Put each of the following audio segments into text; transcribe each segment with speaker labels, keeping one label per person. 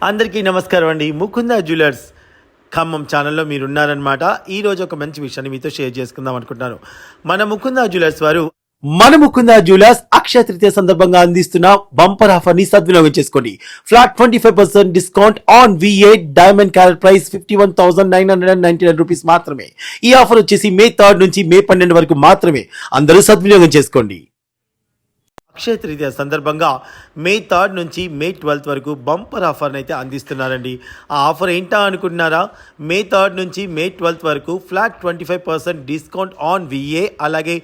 Speaker 1: అందరికీ నమస్కారం అండి. ముకుంద జ్యువెలర్స్ ఖమ్మం ఛానల్లో మీరు ఉన్నారనమాట. ఈరోజు ఒక మంచి విషయాన్ని మీతో షేర్ చేసుకుందాం అనుకుంటున్నాను. మన ముకుంద జ్యువెలర్స్ అక్షయ తృతీయ సందర్భంగా అందిస్తున్న బంపర్ ఆఫర్ ని సద్వినియోగం చేసుకోండి. Flat 25% discount on V8 diamond carrot price 51,999 rupees మాత్రమే. ఈ ఆఫర్ వచ్చేసి మే 3 నుంచి మే 12 వరకు మాత్రమే. అందరూ సద్వినియోగం చేసుకోండి. అక్షయ తృతీయ సందర్భంగా మే 3 నుంచి మే 12 వరకు బంపర్ ఆఫర్ని అయితే అందిస్తున్నారండి. ఆ ఆఫర్ ఏంటా అనుకుంటున్నారా? మే 3 నుంచి మే 12 వరకు ఫ్లాట్ 25% డిస్కౌంట్ ఆన్ VA, అలాగే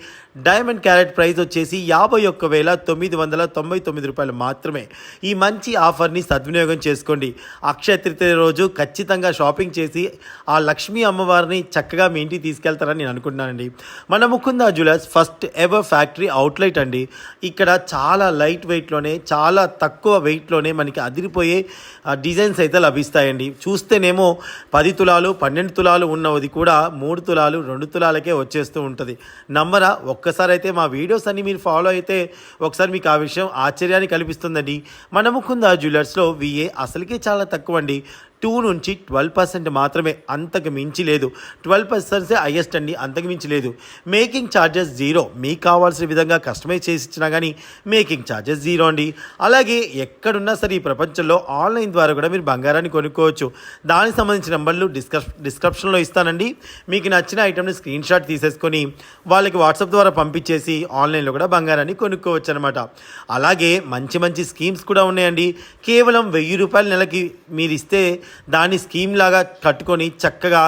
Speaker 1: డైమండ్ క్యారెట్ ప్రైస్ వచ్చేసి 51,999 రూపాయలు మాత్రమే. ఈ మంచి ఆఫర్ని సద్వినియోగం చేసుకోండి. అక్షయ తృతీయ రోజు ఖచ్చితంగా షాపింగ్ చేసి ఆ లక్ష్మీ అమ్మవారిని చక్కగా మీ ఇంటికి తీసుకెళ్తారని నేను అనుకుంటున్నానండి. మన Mukunda jewellers first ever factory outlet అండి. ఇక్కడ చాలా లైట్ వెయిట్లోనే, చాలా తక్కువ వెయిట్లోనే మనకి అదిరిపోయే డిజైన్స్ అయితే లభిస్తాయండి. చూస్తేనేమో 10 తులాలు 12 తులాలు ఉన్నది కూడా 3 తులాలు 2 తులాలకే వచ్చేస్తూ ఉంటుంది. నమ్మరా? ఒక్కసారి అయితే మా వీడియోస్ అన్ని మీరు ఫాలో అయితే ఒకసారి మీకు ఆ విషయం ఆశ్చర్యాన్ని కల్పిస్తుందండి. మన ముకుంద జ్యువెలర్స్లో VA అసలుకే చాలా తక్కువ అండి. 2 నుంచి 12% మాత్రమే, అంతకు మించి లేదు. 12% హైయెస్ట్ అండి, అంతకు మించి లేదు. Making charges 0. మీకు కావాల్సిన విధంగా కస్టమైజ్ చేసి ఇచ్చినా కానీ మేకింగ్ ఛార్జెస్ 0 అండి. అలాగే ఎక్కడున్నా సరే ఈ ప్రపంచంలో ఆన్లైన్ ద్వారా కూడా మీరు బంగారాన్ని కొనుక్కోవచ్చు. దానికి సంబంధించిన నెంబర్లు డిస్క్రిప్షన్లో ఇస్తానండి. మీకు నచ్చిన ఐటమ్ని స్క్రీన్ షాట్ తీసేసుకొని వాళ్ళకి వాట్సాప్ ద్వారా పంపించేసి ఆన్లైన్లో కూడా బంగారాన్ని కొనుక్కోవచ్చు అనమాట. అలాగే మంచి మంచి స్కీమ్స్ కూడా ఉన్నాయండి. కేవలం 1000 రూపాయల నెలకి మీరు ఇస్తే దాన్ని స్కీమ్ లాగా కట్టుకొని చక్కగా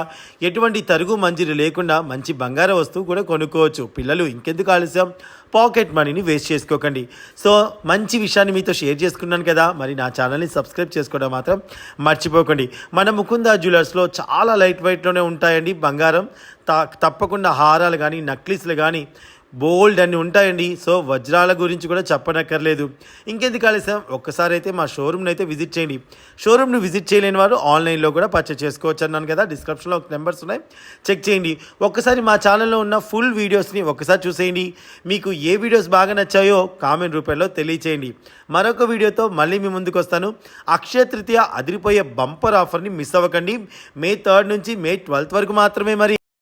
Speaker 1: ఎటువంటి తరుగు మంజీరు లేకుండా మంచి బంగారం వస్తువు కూడా కొనుక్కోవచ్చు. పిల్లలు ఇంకెందుకు ఆలస్యం, పాకెట్ మనీని వేస్ట్ చేసుకోకండి. సో మంచి విషయాన్ని మీతో షేర్ చేసుకున్నాను కదా, మరి నా ఛానల్ని సబ్స్క్రైబ్ చేసుకోవడం మాత్రం మర్చిపోకండి. మన ముకుంద జ్యువెలర్స్లో చాలా లైట్ వెయిట్లోనే ఉంటాయండి బంగారం. తప్పకుండా హారాలు కానీ నక్లీస్లు కానీ బోల్డ్ అన్నీ ఉంటాయండి. సో వజ్రాల గురించి కూడా చెప్పనక్కర్లేదు. ఇంకెందుకు ఆలస్యం, ఒక్కసారి అయితే మా షోరూమ్ని అయితే విజిట్ చేయండి. షోరూమ్ని విజిట్ చేయలేని వారు ఆన్లైన్లో కూడా పర్చేస్ చేసుకోవచ్చు అన్నాను కదా. డిస్క్రిప్షన్లో నెంబర్స్ ఉన్నాయి, చెక్ చేయండి. ఒక్కసారి మా ఛానల్లో ఉన్న ఫుల్ వీడియోస్ని ఒక్కసారి చూసేయండి. మీకు ఏ వీడియోస్ బాగా నచ్చాయో కామెంట్ రూపంలో తెలియచేయండి. మరొక వీడియోతో మళ్ళీ మీ ముందుకు వస్తాను. అక్షయ తృతీయ అదిరిపోయే బంపర్ ఆఫర్ని మిస్ అవ్వకండి. మే 3 నుంచి మే 12 వరకు మాత్రమే. మరి